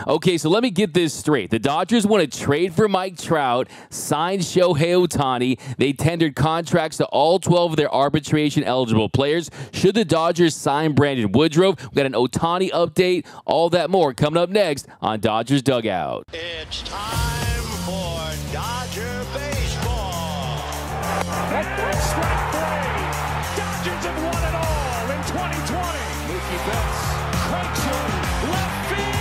Okay, so let me get this straight. The Dodgers want to trade for Mike Trout, sign Shohei Ohtani. They tendered contracts to all 12 of their arbitration-eligible players. Should the Dodgers sign Brandon Woodruff? We got an Ohtani update. All that more coming up next on Dodgers Dugout. It's time for Dodger baseball. That's strike three. Dodgers have won it all in 2020. Mookie Betts cranks one left field.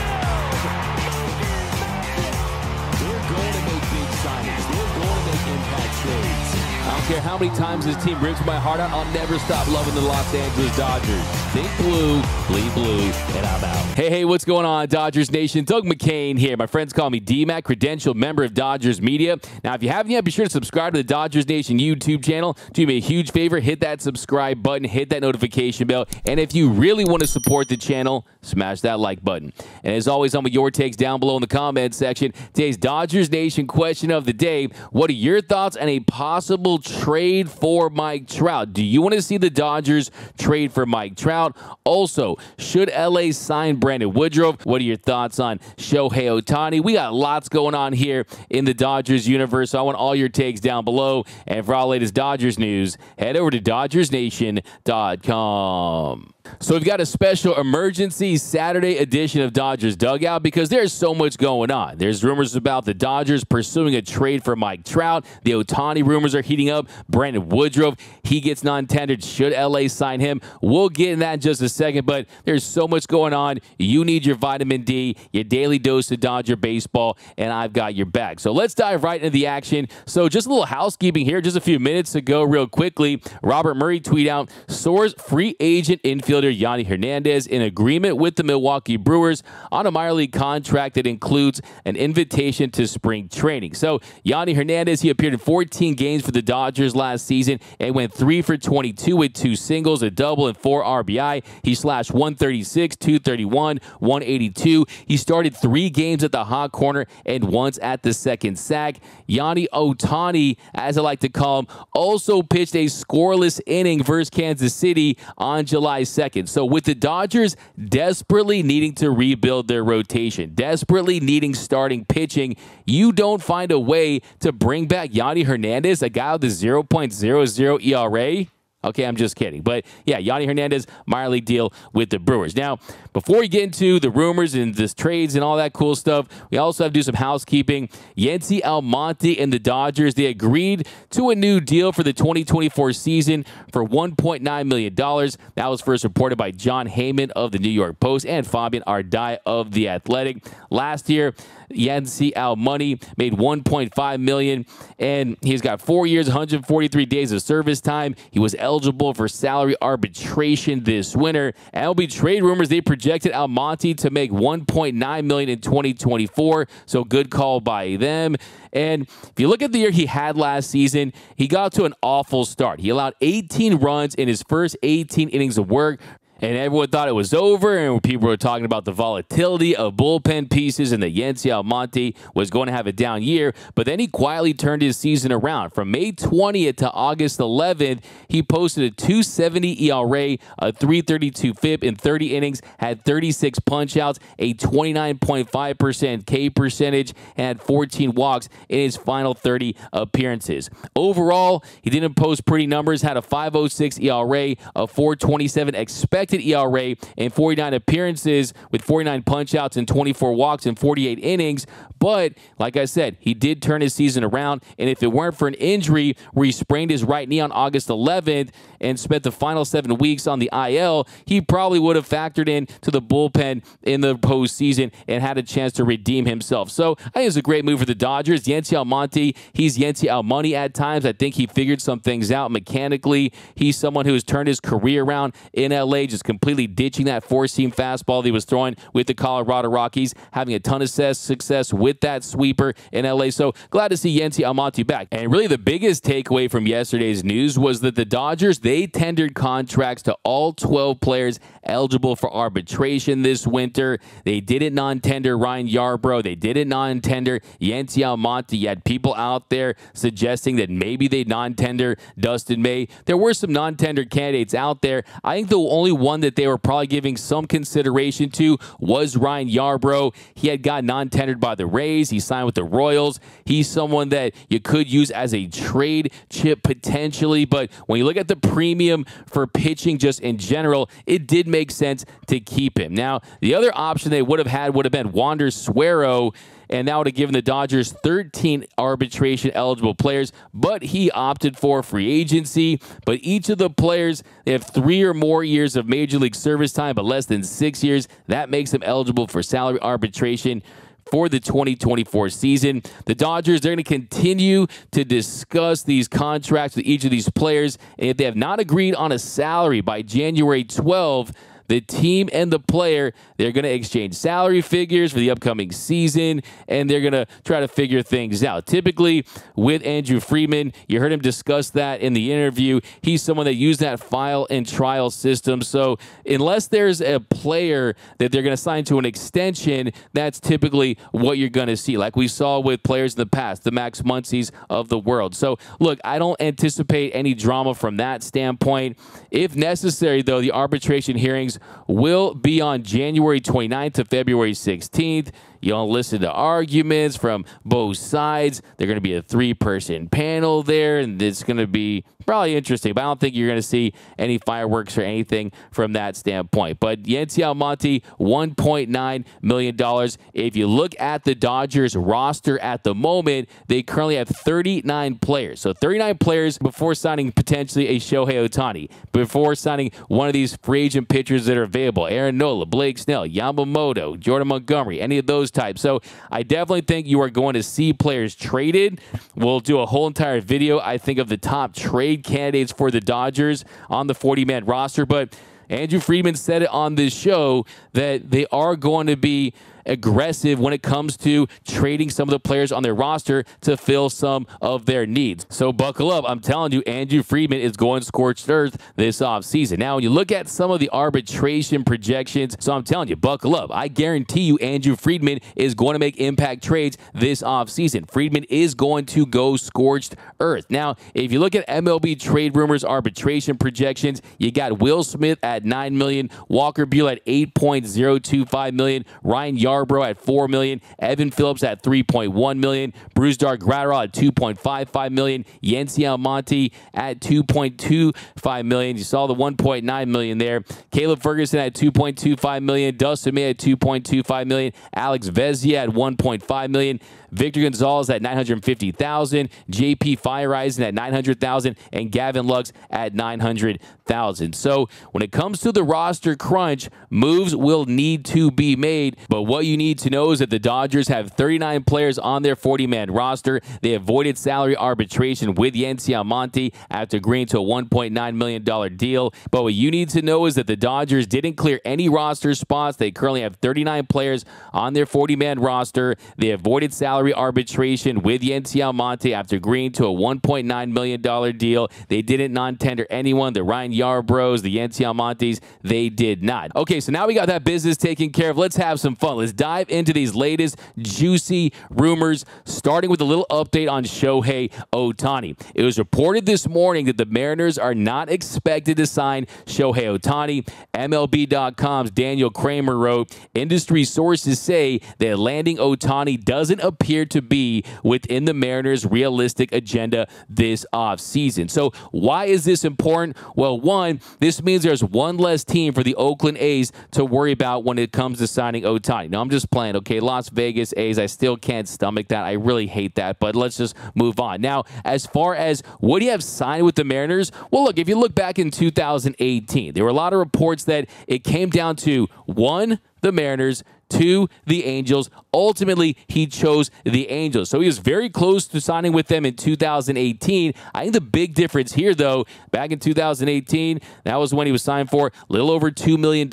They're going to make big signings. They're going to make impact trades. I don't care how many times this team rips my heart out, I'll never stop loving the Los Angeles Dodgers. Think blue, bleed blue, and I'm out. Hey, what's going on, Dodgers Nation? Doug McKain here. My friends call me D-Mac, credentialed member of Dodgers Media. Now, if you haven't yet, be sure to subscribe to the Dodgers Nation YouTube channel. Do me a huge favor, hit that subscribe button, hit that notification bell, and if you really want to support the channel, smash that like button. And as always, I'm with your takes down below in the comment section. Today's Dodgers Nation question of the day: what are your thoughts on a possible trade for Mike Trout? Do you want to see the Dodgers trade for Mike Trout? Also, should LA sign Brandon Woodruff? What are your thoughts on Shohei Ohtani? We got lots going on here in the Dodgers universe, so I want all your takes down below. And for all latest Dodgers news, head over to DodgersNation.com. So we've got a special emergency Saturday edition of Dodgers Dugout because there's so much going on. There's rumors about the Dodgers pursuing a trade for Mike Trout. The Ohtani rumors are heating up. Brandon Woodruff, he gets non-tendered. Should LA sign him? We'll get in that in just a second, but there's so much going on. You need your vitamin D, your daily dose of Dodger baseball, and I've got your back. So let's dive right into the action. So just a little housekeeping here. Just a few minutes ago, real quickly, Robert Murray tweeted out, source free agent infielder Yanni Hernandez in agreement with the Milwaukee Brewers on a minor league contract that includes an invitation to spring training. So Yanni Hernandez, he appeared in 14 games for the Dodgers last season and went 3 for 22 with 2 singles, a double, and 4 RBI. He slashed 136, 231, 182. He started 3 games at the hot corner and once at the second sack. Yanni Ohtani, as I like to call him, also pitched a scoreless inning versus Kansas City on July 2nd. So with the Dodgers desperately needing to rebuild their rotation, desperately needing starting pitching, you don't find a way to bring back Yanni Hernandez, a guy with a 0.00 ERA? Okay, I'm just kidding. But yeah, Yanni Hernandez, minor league deal with the Brewers. Now, before we get into the rumors and the trades and all that cool stuff, we also have to do some housekeeping. Yency Almonte and the Dodgers, they agreed to a new deal for the 2024 season for $1.9 million. That was first reported by John Heyman of the New York Post and Fabian Ardai of The Athletic. Last year, Yency Almonte made $1.5 million, and he's got 4 years, 143 days of service time. He was eligible for salary arbitration this winter. MLB trade rumors, they projected Almonte to make $1.9 million in 2024, so good call by them. And if you look at the year he had last season, he got to an awful start. He allowed 18 runs in his first 18 innings of work. And everyone thought it was over, and people were talking about the volatility of bullpen pieces and that Yency Almonte was going to have a down year. But then he quietly turned his season around. From May 20th to August 11th, he posted a 2.70 ERA, a 3.32 FIP in 30 innings, had 36 punch-outs, a 29.5% K percentage, and had 14 walks in his final 30 appearances. Overall, he didn't post pretty numbers, had a 5.06 ERA, a 4.27 expected ERA, and 49 appearances with 49 punch-outs and 24 walks in 48 innings. But, like I said, he did turn his season around, and if it weren't for an injury where he sprained his right knee on August 11th and spent the final 7 weeks on the IL, he probably would have factored in to the bullpen in the postseason and had a chance to redeem himself. So, I think it's a great move for the Dodgers. Yency Almonte, he's Yency Almonte at times. I think he figured some things out mechanically. He's someone who has turned his career around in LA, just completely ditching that four-seam fastball that he was throwing with the Colorado Rockies, having a ton of success with that sweeper in LA. So glad to see Yency Almonte back. And really the biggest takeaway from yesterday's news was that the Dodgers, they tendered contracts to all 12 players eligible for arbitration this winter. They didn't non-tender Ryan Yarbrough. They didn't non-tender Yency Almonte. You had people out there suggesting that maybe they non-tender Dustin May. There were some non-tender candidates out there. I think the only one that they were probably giving some consideration to was Ryan Yarbrough. He had got non-tendered by the Rays. He signed with the Royals. He's someone that you could use as a trade chip potentially, but when you look at the premium for pitching just in general, it did make sense to keep him. Now, the other option they would have had would have been Wander Suero, and that would have given the Dodgers 13 arbitration-eligible players, but he opted for free agency. But each of the players, they have 3 or more years of Major League service time, but less than 6 years. That makes them eligible for salary arbitration for the 2024 season. The Dodgers, they're going to continue to discuss these contracts with each of these players, and if they have not agreed on a salary by January 12th, the team and the player, they're going to exchange salary figures for the upcoming season, and they're going to try to figure things out. Typically, with Andrew Friedman, you heard him discuss that in the interview. He's someone that used that file and trial system. So unless there's a player that they're going to sign to an extension, that's typically what you're going to see, like we saw with players in the past, the Max Muncies of the world. So, look, I don't anticipate any drama from that standpoint. If necessary, though, the arbitration hearings will be on January 29th to February 16th. You'll listen to arguments from both sides. They're going to be a 3-person panel there, and it's going to be probably interesting, but I don't think you're going to see any fireworks or anything from that standpoint. But Yency Almonte, $1.9 million. If you look at the Dodgers roster at the moment, they currently have 39 players. So 39 players before signing potentially a Shohei Ohtani, before signing one of these free agent pitchers that are available, Aaron Nola, Blake Snell, Yamamoto, Jordan Montgomery, any of those types. So I definitely think you are going to see players traded. We'll do a whole entire video, I think, of the top trade candidates for the Dodgers on the 40-man roster. But Andrew Friedman said it on this show that they are going to be aggressive when it comes to trading some of the players on their roster to fill some of their needs. So buckle up. I'm telling you, Andrew Friedman is going scorched earth this offseason. Now, when you look at some of the arbitration projections, so I'm telling you, buckle up. I guarantee you Andrew Friedman is going to make impact trades this offseason. Friedman is going to go scorched earth. Now, if you look at MLB trade rumors arbitration projections, you got Will Smith at $9 million, Walker Buehler at $8.025 million, Ryan Yarbrough at $4 million, Evan Phillips at $3.1 million, Brusdar Graterol at $2.55 million, Yency Almonte at $2.25 million. You saw the $1.9 million there. Caleb Ferguson at $2.25 million, Dustin May at $2.25 million, Alex Vezia at $1.5 million, Victor Gonzalez at $950,000, JP Fireisen at $900,000, and Gavin Lux at $900,000. So when it comes to the roster crunch, moves will need to be made. But what you need to know is that the Dodgers have 39 players on their 40-man roster. They avoided salary arbitration with Yency Almonte after agreeing to a $1.9 million deal. But what you need to know is that the Dodgers didn't clear any roster spots. They currently have 39 players on their 40-man roster. They avoided salary arbitration with Yency Almonte after agreeing to a $1.9 million deal. They didn't non-tender anyone. The Ryan Yarbroughs, the Yency Almontes, they did not. Okay, so now we got that business taken care of. Let's have some fun. Let's dive into these latest juicy rumors, starting with a little update on Shohei Ohtani. It was reported this morning that the Mariners are not expected to sign Shohei Ohtani. MLB.com's Daniel Kramer wrote, industry sources say that landing Ohtani doesn't appear to be within the Mariners' realistic agenda this offseason. So why is this important? Well, one, this means there's one less team for the Oakland A's to worry about when it comes to signing Ohtani. Now, I'm just playing, okay? Las Vegas A's, I still can't stomach that. I really hate that, but let's just move on. Now, as far as what do you have signed with the Mariners? Well, look, if you look back in 2018, there were a lot of reports that it came down to, one, the Mariners, two, the Angels. Ultimately, he chose the Angels. So he was very close to signing with them in 2018. I think the big difference here, though, back in 2018, that was when he was signed for a little over $2 million,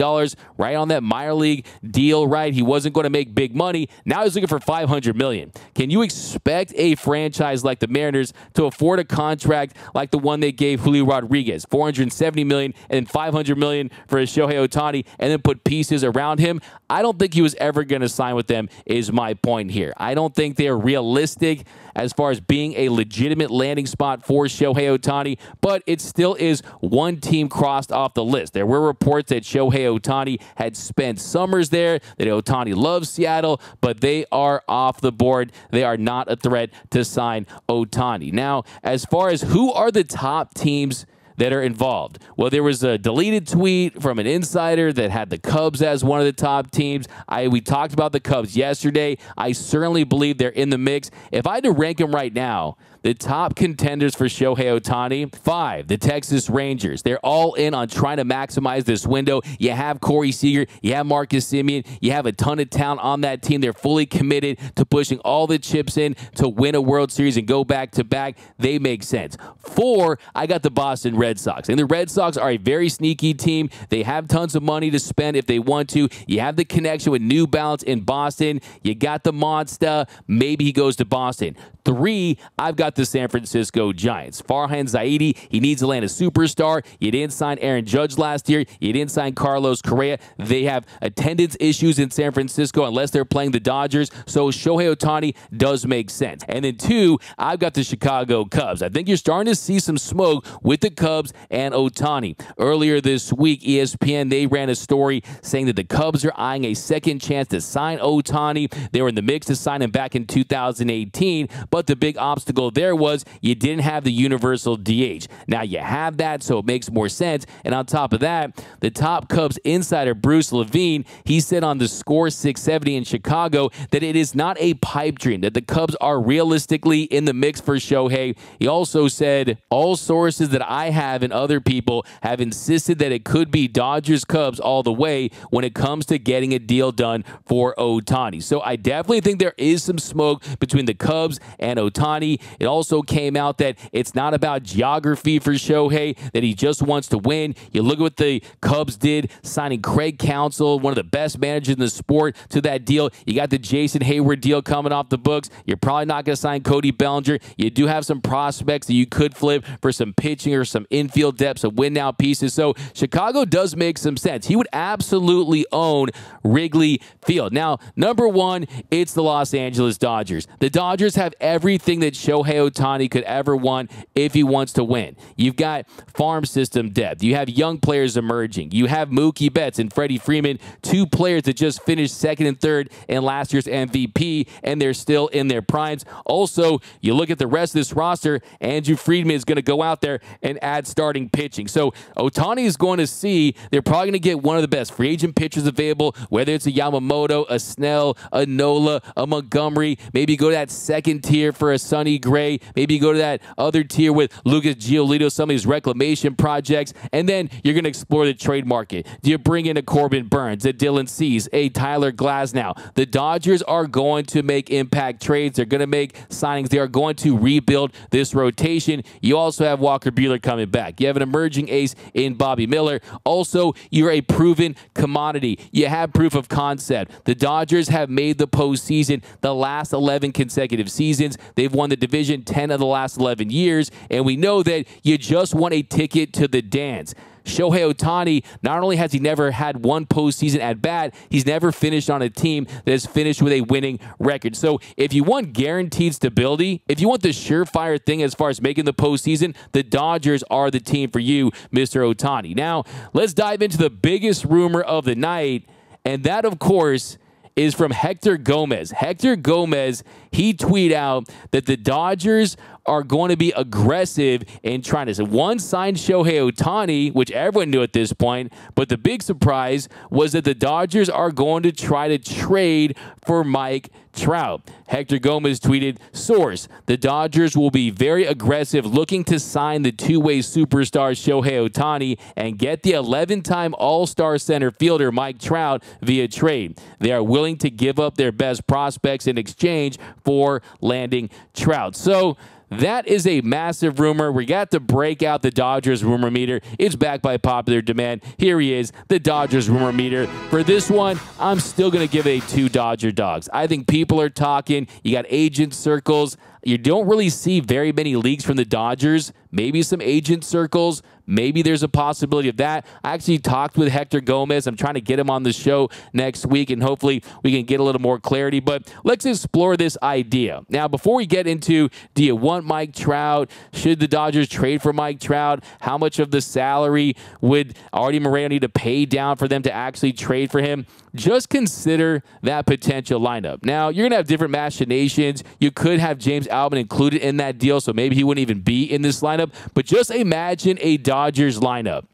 right on that minor league deal, right? He wasn't going to make big money. Now he's looking for $500 million. Can you expect a franchise like the Mariners to afford a contract like the one they gave Julio Rodriguez, $470 million and $500 million for a Shohei Ohtani, and then put pieces around him? I don't think you he was ever going to sign with them is my point here. I don't think they're realistic as far as being a legitimate landing spot for Shohei Ohtani, but it still is one team crossed off the list. There were reports that Shohei Ohtani had spent summers there, that Ohtani loves Seattle, but they are off the board. They are not a threat to sign Ohtani. Now, as far as who are the top teams that are involved. Well, there was a deleted tweet from an insider that had the Cubs as one of the top teams. We talked about the Cubs yesterday. I certainly believe they're in the mix. If I had to rank them right now, the top contenders for Shohei Ohtani, 5, the Texas Rangers. They're all in on trying to maximize this window. You have Corey Seager, you have Marcus Semien, you have a ton of talent on that team. They're fully committed to pushing all the chips in to win a World Series and go back-to-back. They make sense. 4, I got the Boston Red Sox. And the Red Sox are a very sneaky team. They have tons of money to spend if they want to. You have the connection with New Balance in Boston. You got the Monster. Maybe he goes to Boston. 3, I've got the San Francisco Giants. Farhan Zaidi, he needs to land a superstar. You didn't sign Aaron Judge last year. You didn't sign Carlos Correa. They have attendance issues in San Francisco unless they're playing the Dodgers. So Shohei Ohtani does make sense. And then 2, I've got the Chicago Cubs. I think you're starting to see some smoke with the Cubs and Ohtani. Earlier this week, ESPN, they ran a story saying that the Cubs are eyeing a second chance to sign Ohtani. They were in the mix to sign him back in 2018, but the big obstacle there was you didn't have the universal DH. Now you have that, so it makes more sense. And on top of that, the top Cubs insider, Bruce Levine, he said on the Score 670 in Chicago that it is not a pipe dream, that the Cubs are realistically in the mix for Shohei. He also said, all sources that I have and other people have insisted that it could be Dodgers-Cubs all the way when it comes to getting a deal done for Ohtani. So I definitely think there is some smoke between the Cubs and Ohtani. It also came out that it's not about geography for Shohei, that he just wants to win. You look at what the Cubs did, signing Craig Counsell, one of the best managers in the sport, to that deal. You got the Jason Hayward deal coming off the books. You're probably not going to sign Cody Bellinger. You do have some prospects that you could flip for some pitching or some infield depth, some win-now pieces. So Chicago does make some sense. He would absolutely own Wrigley Field. Now, number 1, it's the Los Angeles Dodgers. The Dodgers have everything that Shohei Ohtani could ever want if he wants to win. You've got farm system depth. You have young players emerging. You have Mookie Betts and Freddie Freeman, 2 players that just finished 2nd and 3rd in last year's MVP, and they're still in their primes. Also, you look at the rest of this roster, Andrew Friedman is going to go out there and add starting pitching. So Ohtani is going to see they're probably going to get one of the best free agent pitchers available, whether it's a Yamamoto, a Snell, a Nola, a Montgomery. Maybe go to that second tier for a Sonny Gray. Maybe go to that other tier with Lucas Giolito, some of these reclamation projects. And then you're going to explore the trade market. Do you bring in a Corbin Burns, a Dylan Cease, a Tyler Glasnow? The Dodgers are going to make impact trades. They're going to make signings. They are going to rebuild this rotation. You also have Walker Buehler coming back. You have an emerging ace in Bobby Miller. Also, you're a proven commodity. You have proof of concept. The Dodgers have made the postseason the last 11 consecutive seasons. They've won the division 10 of the last 11 years, and we know that you just want a ticket to the dance. Shohei Ohtani, not only has he never had one postseason at bat, he's never finished on a team that has finished with a winning record. So if you want guaranteed stability, if you want the surefire thing as far as making the postseason, the Dodgers are the team for you, Mr. Ohtani. Now, let's dive into the biggest rumor of the night, and that, of course, is from Hector Gomez. Hector Gomez, he tweeted out that the Dodgers are going to be aggressive in trying to sign Shohei Ohtani, which everyone knew at this point, but the big surprise was that the Dodgers are going to try to trade for Mike Trout. Hector Gomez tweeted, source, the Dodgers will be very aggressive looking to sign the two-way superstar Shohei Ohtani and get the 11-time All-Star center fielder Mike Trout via trade. They are willing to give up their best prospects in exchange for landing Trout. So that is a massive rumor. We got to break out the Dodgers rumor meter. It's backed by popular demand. Here he is, the Dodgers rumor meter. For this one, I'm still going to give it a 2 Dodger dogs. I think people are talking. You got agent circles. You don't really see very many leaks from the Dodgers. Maybe some agent circles, Maybe there's a possibility of that. I actually talked with Hector Gomez. I'm trying to get him on the show next week, and hopefully we can get a little more clarity. But let's explore this idea. Now, before we get into, do you want Mike Trout? Should the Dodgers trade for Mike Trout? How much of the salary would Artie Moreno need to pay down for them to actually trade for him? Just consider that potential lineup. Now, you're going to have different machinations. You could have James Outman included in that deal, so maybe he wouldn't even be in this lineup. But just imagine a Dodgers lineup.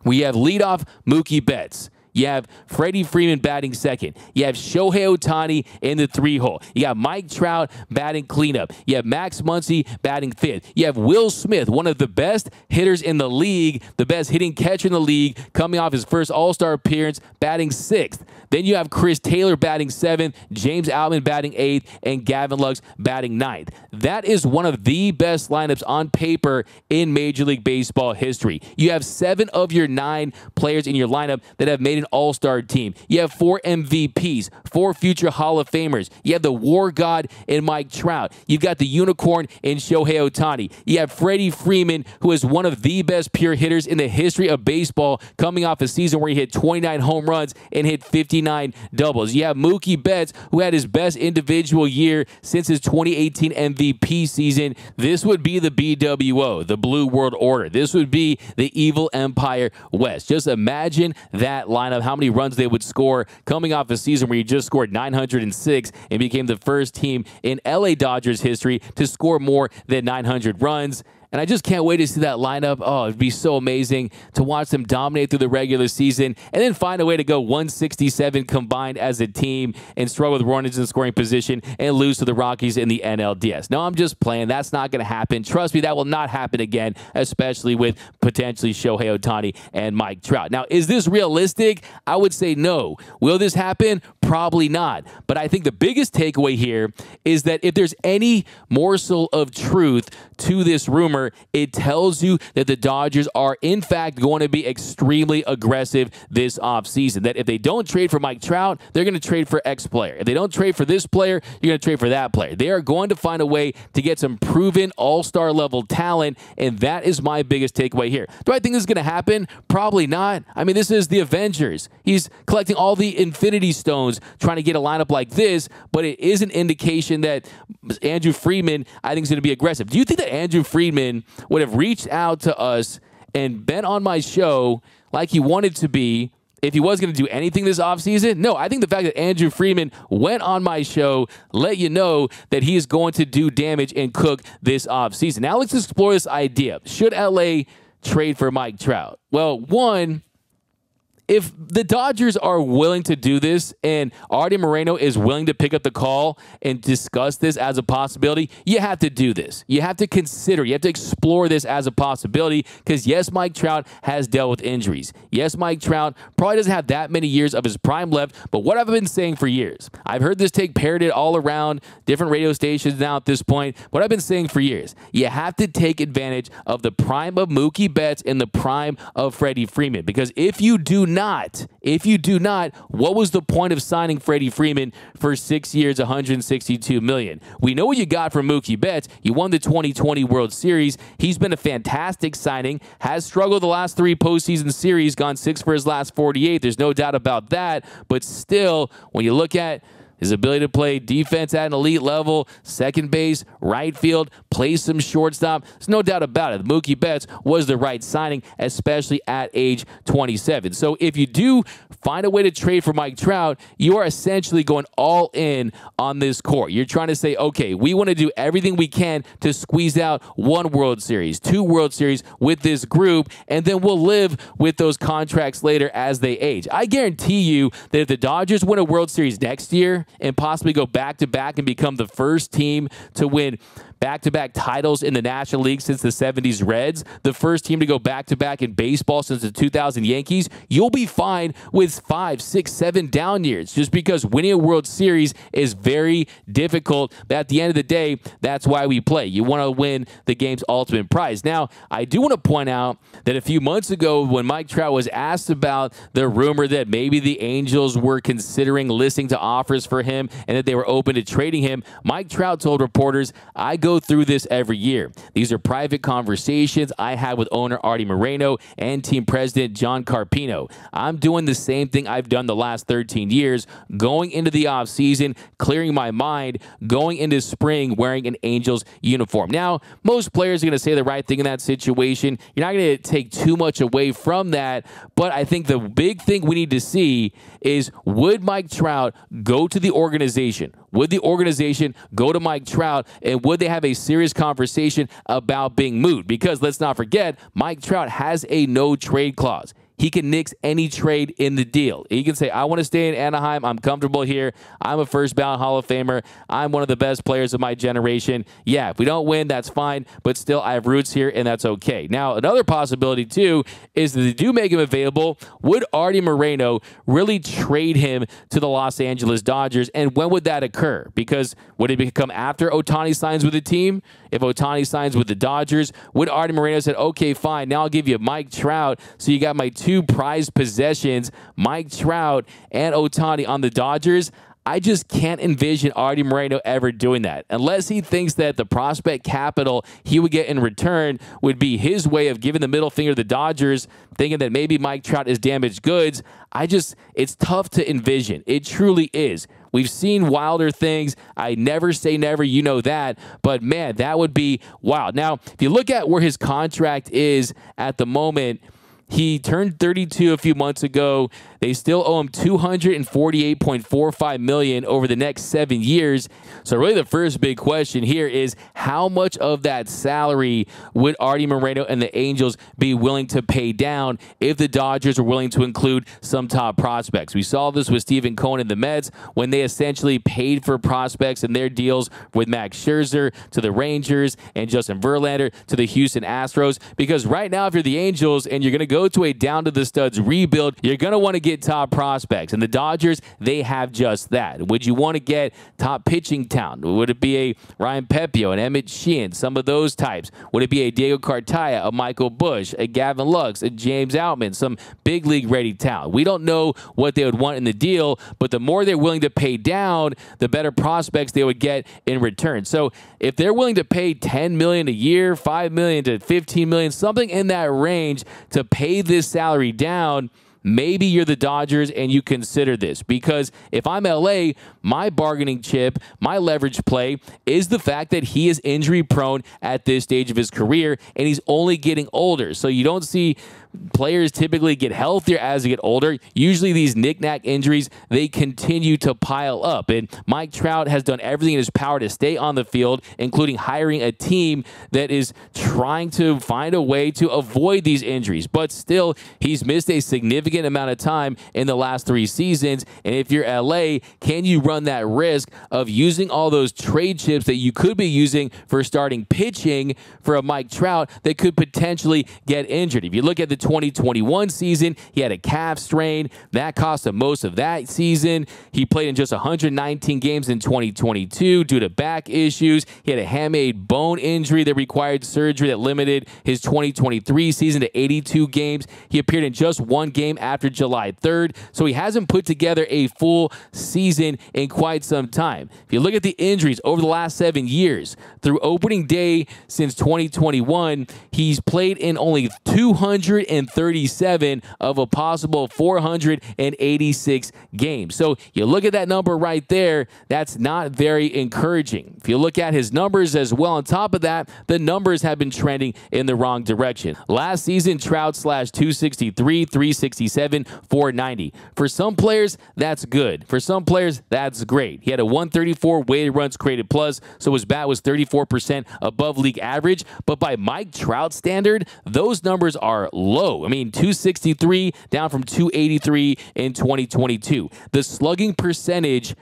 We have leadoff Mookie Betts. You have Freddie Freeman batting second. You have Shohei Ohtani in the 3-hole. You got Mike Trout batting cleanup. You have Max Muncy batting fifth. You have Will Smith, one of the best hitters in the league, the best hitting catcher in the league, coming off his first All-Star appearance, batting sixth. Then you have Chris Taylor batting seventh, James Outman batting eighth, and Gavin Lux batting ninth. That is one of the best lineups on paper in Major League Baseball history. You have 7 of your 9 players in your lineup that have made an All-Star team. You have 4 MVPs, 4 future Hall of Famers. You have the War God in Mike Trout. You've got the Unicorn in Shohei Ohtani. You have Freddie Freeman, who is one of the best pure hitters in the history of baseball, coming off a season where he hit 29 home runs and hit 59 doubles. You have Mookie Betts, who had his best individual year since his 2018 MVP season. This would be the BWO, the Blue World Order. This would be the Evil Empire West. Just imagine that lineup, how many runs they would score coming off a season where he just scored 906 and became the first team in LA Dodgers history to score more than 900 runs. And I just can't wait to see that lineup. Oh, it'd be so amazing to watch them dominate through the regular season and then find a way to go 167 combined as a team and struggle with runners in scoring position and lose to the Rockies in the NLDS. No, I'm just playing. That's not going to happen. Trust me, that will not happen again, especially with potentially Shohei Ohtani and Mike Trout. Now, is this realistic? I would say no. Will this happen? Probably not. But I think the biggest takeaway here is that if there's any morsel of truth to this rumor, it tells you that the Dodgers are, in fact, going to be extremely aggressive this offseason. That if they don't trade for Mike Trout, they're going to trade for X player. If they don't trade for this player, you're going to trade for that player. They are going to find a way to get some proven all-star level talent, and that is my biggest takeaway here. Do I think this is going to happen? Probably not. I mean, this is the Avengers. He's collecting all the Infinity Stones trying to get a lineup like this, but it is an indication that Andrew Friedman, I think, is going to be aggressive. Do you think that Andrew Friedman would have reached out to us and been on my show like he wanted to be if he was going to do anything this offseason? No, I think the fact that Andrew Friedman went on my show let you know that he is going to do damage and cook this offseason. Now let's explore this idea. Should LA trade for Mike Trout? Well, one, if the Dodgers are willing to do this and Artie Moreno is willing to pick up the call and discuss this as a possibility, you have to do this. You have to consider, you have to explore this as a possibility because, yes, Mike Trout has dealt with injuries. Yes, Mike Trout probably doesn't have that many years of his prime left, but what I've been saying for years, I've heard this take parroted all around different radio stations now at this point. What I've been saying for years, you have to take advantage of the prime of Mookie Betts and the prime of Freddie Freeman because if you do not, what was the point of signing Freddie Freeman for 6 years, $162 million? We know what you got from Mookie Betts. You won the 2020 World Series. He's been a fantastic signing, has struggled the last 3 postseason series, gone 6 for his last 48. There's no doubt about that. But still, when you look at his ability to play defense at an elite level, second base, right field, play some shortstop. There's no doubt about it. Mookie Betts was the right signing, especially at age 27. So if you do find a way to trade for Mike Trout, you are essentially going all in on this core. You're trying to say, okay, we want to do everything we can to squeeze out 1 World Series, 2 World Series with this group, and then we'll live with those contracts later as they age. I guarantee you that if the Dodgers win a World Series next year, and possibly go back-to-back and become the first team to win back-to-back titles in the National League since the 70s Reds, the first team to go back-to-back in baseball since the 2000 Yankees, you'll be fine with 5, 6, 7 down years just because winning a World Series is very difficult. But at the end of the day, that's why we play. You want to win the game's ultimate prize. Now, I do want to point out that a few months ago when Mike Trout was asked about the rumor that maybe the Angels were considering listening to offers for him and that they were open to trading him, Mike Trout told reporters, I go go through this every year. These are private conversations I had with owner Artie Moreno and team president John Carpino. I'm doing the same thing I've done the last 13 years, going into the offseason, clearing my mind, going into spring wearing an Angels uniform. Now, most players are going to say the right thing in that situation. You're not going to take too much away from that, but I think the big thing we need to see is, would Mike Trout go to the organization? Would the organization go to Mike Trout, and would they have a serious conversation about being moved? Because let's not forget, Mike Trout has a no-trade clause. He can nix any trade in the deal. He can say, I want to stay in Anaheim. I'm comfortable here. I'm a first ballot Hall of Famer. I'm one of the best players of my generation. Yeah, if we don't win, that's fine. But still, I have roots here, and that's okay. Now, another possibility, too, is that they do make him available. Would Artie Moreno really trade him to the Los Angeles Dodgers? And when would that occur? Because would it come after Ohtani signs with the team? If Ohtani signs with the Dodgers, would Artie Moreno say, okay, fine, now I'll give you Mike Trout, so you got my two prized possessions, Mike Trout and Ohtani on the Dodgers? I just can't envision Artie Moreno ever doing that, unless he thinks that the prospect capital he would get in return would be his way of giving the middle finger to the Dodgers, thinking that maybe Mike Trout is damaged goods. It's tough to envision. It truly is. We've seen wilder things. I never say never, you know that. But, man, that would be wild. Now, if you look at where his contract is at the moment, he turned 32 a few months ago. They still owe him $248.45 million over the next 7 years. So really the first big question here is, how much of that salary would Artie Moreno and the Angels be willing to pay down if the Dodgers are willing to include some top prospects? We saw this with Stephen Cohen and the Mets when they essentially paid for prospects in their deals with Max Scherzer to the Rangers and Justin Verlander to the Houston Astros. Because right now, if you're the Angels and you're going to go to a down-to-the-studs rebuild, you're going to want to get top prospects. And the Dodgers, they have just that. Would you want to get top pitching talent? Would it be a Ryan Pepiot, an Emmett Sheehan, some of those types? Would it be a Diego Cartaya, a Michael Busch, a Gavin Lux, a James Outman, some big league ready talent? We don't know what they would want in the deal, but the more they're willing to pay down, the better prospects they would get in return. So if they're willing to pay $10 million a year, $5 million to $15 million, something in that range to pay this salary down, maybe you're the Dodgers and you consider this. Because if I'm LA, my bargaining chip, my leverage play is the fact that he is injury prone at this stage of his career, and he's only getting older. So you don't see players typically get healthier as they get older. Usually these knick-knack injuries, they continue to pile up. And Mike Trout has done everything in his power to stay on the field, including hiring a team that is trying to find a way to avoid these injuries. But still, he's missed a significant amount of time in the last 3 seasons. And if you're LA, can you run that risk of using all those trade chips that you could be using for starting pitching for a Mike Trout that could potentially get injured? If you look at the 2021 season, he had a calf strain. That cost him most of that season. He played in just 119 games in 2022 due to back issues. He had a hamate bone injury that required surgery that limited his 2023 season to 82 games. He appeared in just 1 game after July 3rd, so he hasn't put together a full season in quite some time. If you look at the injuries over the last 7 years, through opening day since 2021, he's played in only 237 of a possible 486 games. So you look at that number right there, that's not very encouraging. If you look at his numbers as well, on top of that, the numbers have been trending in the wrong direction. Last season, Trout slashed 263, 367, 490. For some players, that's good. For some players, that's great. He had a 134 weighted runs created plus, so his bat was 34% above league average. But by Mike Trout standard, those numbers are low. I mean, 263 down from 283 in 2022. The slugging percentage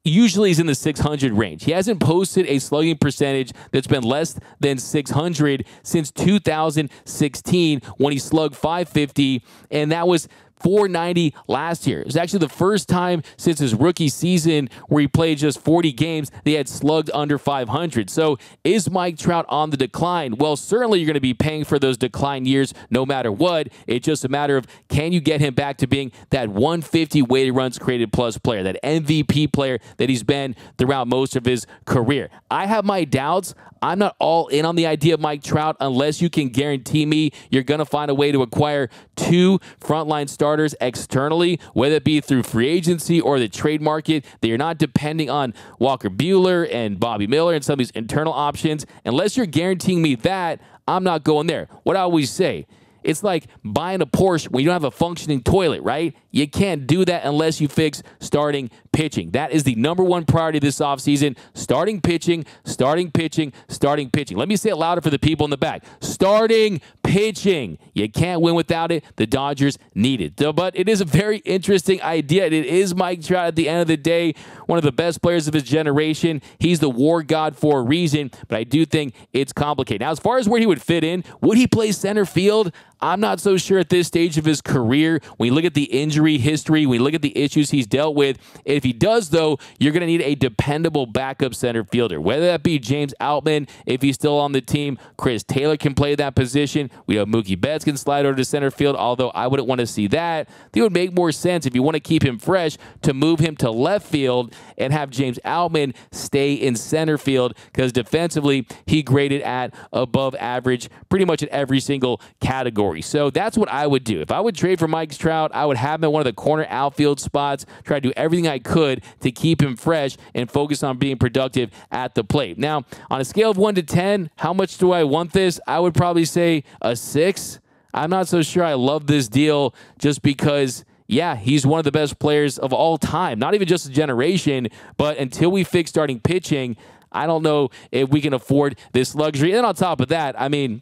usually is in the 600 range. He hasn't posted a slugging percentage that's been less than 600 since 2016 when he slugged 550, and that was 490 last year. It was actually the first time since his rookie season where he played just 40 games they had slugged under 500. So is Mike Trout on the decline? Well, certainly you're going to be paying for those decline years no matter what. It's just a matter of, can you get him back to being that 150 weighted runs created plus player, that MVP player that he's been throughout most of his career? I have my doubts. I'm not all in on the idea of Mike Trout unless you can guarantee me you're going to find a way to acquire 2 frontline starters externally, whether it be through free agency or the trade market, that you're not depending on Walker Buehler and Bobby Miller and some of these internal options. Unless you're guaranteeing me that, I'm not going there. What I always say, it's like buying a Porsche when you don't have a functioning toilet, right? You can't do that unless you fix starting pitching. That is the number one priority this offseason. Starting pitching, starting pitching, starting pitching. Let me say it louder for the people in the back. Starting pitching. You can't win without it. The Dodgers need it. But it is a very interesting idea. It is Mike Trout at the end of the day, one of the best players of his generation. He's the war god for a reason, but I do think it's complicated. Now, as far as where he would fit in, would he play center field? I'm not so sure at this stage of his career. When you look at the injury history, when you look at the issues he's dealt with, if he does, though, you're going to need a dependable backup center fielder, whether that be James Outman, if he's still on the team. Chris Taylor can play that position. We know Mookie Betts can slide over to center field, although I wouldn't want to see that. I think it would make more sense if you want to keep him fresh to move him to left field and have James Outman stay in center field, because defensively, he graded at above average pretty much in every single category. So that's what I would do. If I would trade for Mike Trout, I would have him at one of the corner outfield spots, try to do everything I could to keep him fresh and focus on being productive at the plate. Now, on a scale of 1 to 10, how much do I want this? I would probably say a 6. I'm not so sure I love this deal just because, yeah, he's one of the best players of all time. Not even just a generation, but until we fix starting pitching, I don't know if we can afford this luxury. And then on top of that, I mean,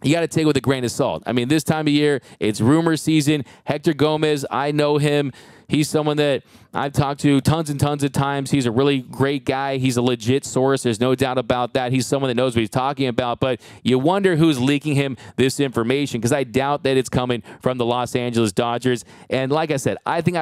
you got to take it with a grain of salt. I mean, this time of year, it's rumor season. Hector Gomez, I know him. He's someone that I've talked to tons and tons of times. He's a really great guy. He's a legit source. There's no doubt about that. He's someone that knows what he's talking about. But you wonder who's leaking him this information, because I doubt that it's coming from the Los Angeles Dodgers. And like I said, I think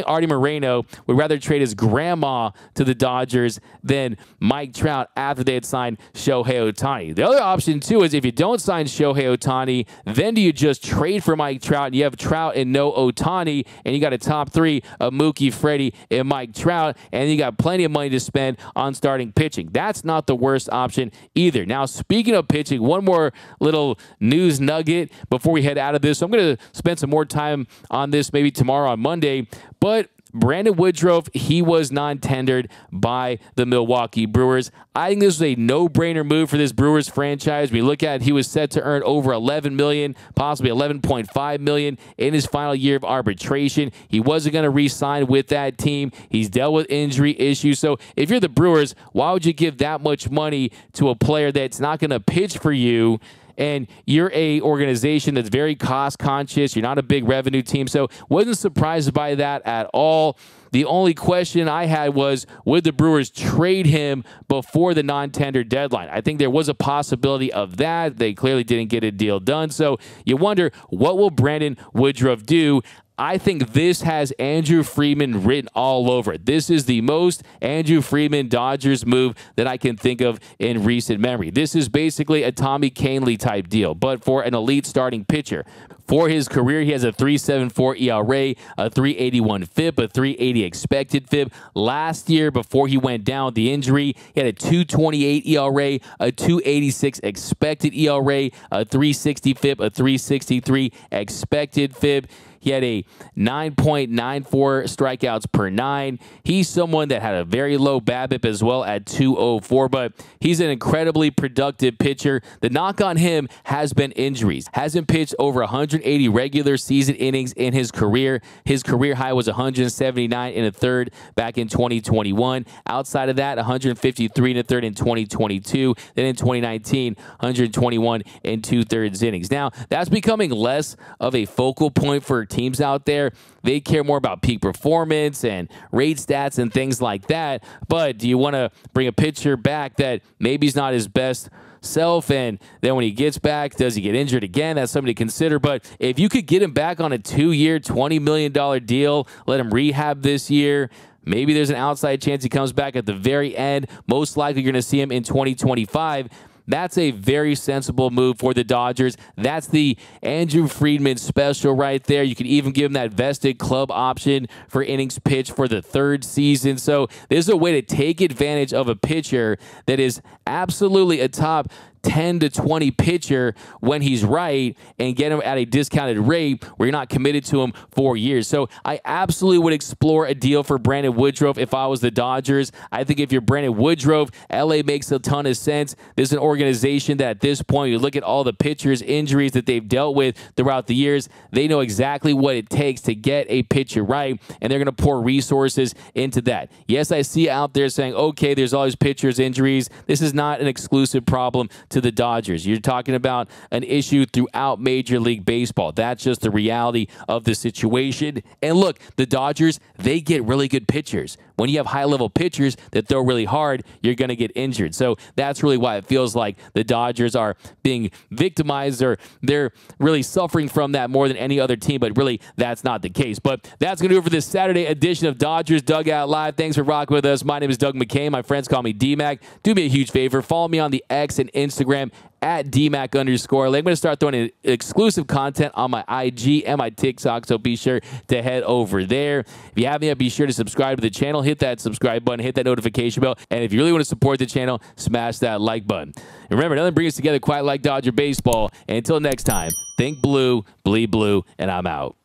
Artie Moreno would rather trade his grandma to the Dodgers than Mike Trout after they had signed Shohei Ohtani. The other option, too, is if you don't sign Shohei Ohtani, then do you just trade for Mike Trout and you have Trout and no Ohtani, and you got a top 3 of Mookie, Freddie, and Mike Trout, and you got plenty of money to spend on starting pitching. That's not the worst option either. Now, speaking of pitching, one more little news nugget before we head out of this. So I'm going to spend some more time on this maybe tomorrow on Monday. But Brandon Woodruff, he was non-tendered by the Milwaukee Brewers. I think this was a no-brainer move for this Brewers franchise. We look at it, he was set to earn over $11 million, possibly $11.5 million in his final year of arbitration. He wasn't going to re-sign with that team. He's dealt with injury issues. So if you're the Brewers, why would you give that much money to a player that's not going to pitch for you? And you're a organization that's very cost conscious. You're not a big revenue team. So wasn't surprised by that at all. The only question I had was, would the Brewers trade him before the non-tender deadline? I think there was a possibility of that. They clearly didn't get a deal done. So you wonder, what will Brandon Woodruff do? I think this has Andrew Friedman written all over it. This is the most Andrew Friedman Dodgers move that I can think of in recent memory. This is basically a Tommy Kahnle type deal, but for an elite starting pitcher. For his career, he has a 3.74 ERA, a 3.81 FIP, a 3.80 expected FIP. Last year, before he went down with the injury, he had a 2.28 ERA, a 2.86 expected ERA, a 3.60 FIP, a 3.63 expected FIP. He had a 9.94 strikeouts per 9. He's someone that had a very low BABIP as well at 2.04, but he's an incredibly productive pitcher. The knock on him has been injuries. Hasn't pitched over 180 regular season innings in his career. His career high was 179 and a third back in 2021. Outside of that, 153 and a third in 2022. Then in 2019, 121 and 2/3 innings. Now, that's becoming less of a focal point for teams out there. They care more about peak performance and rate stats and things like that. But do you want to bring a pitcher back that maybe is not his best himself, and then when he gets back, does he get injured again? That's something to consider. But if you could get him back on a 2-year, $20 million deal, let him rehab this year, maybe there's an outside chance he comes back at the very end. Most likely you're going to see him in 2025. That's a very sensible move for the Dodgers. That's the Andrew Friedman special right there. You could even give him that vested club option for innings pitched for the 3rd season. So this is a way to take advantage of a pitcher that is absolutely a top 10 to 20 pitcher when he's right and get him at a discounted rate where you're not committed to him for years. So I absolutely would explore a deal for Brandon Woodruff if I was the Dodgers. I think if you're Brandon Woodruff, LA makes a ton of sense. This is an organization that at this point, you look at all the pitchers' injuries that they've dealt with throughout the years, they know exactly what it takes to get a pitcher right, and they're going to pour resources into that. Yes, I see out there saying, okay, there's all these pitchers' injuries. This is not an exclusive problem to the Dodgers. You're talking about an issue throughout Major League Baseball. That's just the reality of the situation. And look, the Dodgers, they get really good pitchers. When you have high-level pitchers that throw really hard, you're going to get injured. So that's really why it feels like the Dodgers are being victimized, or they're really suffering from that more than any other team, but really that's not the case. But that's going to do it for this Saturday edition of Dodgers Dugout Live. Thanks for rocking with us. My name is Doug McKain. My friends call me D-Mac. Do me a huge favor. Follow me on the X and Instagram at DMAC_. I'm going to start throwing in exclusive content on my IG and my TikTok, so be sure to head over there. If you haven't yet, be sure to subscribe to the channel. Hit that subscribe button, hit that notification bell, and if you really want to support the channel, smash that like button. And remember, nothing brings us together quite like Dodger baseball. And until next time, think blue, bleed blue, and I'm out.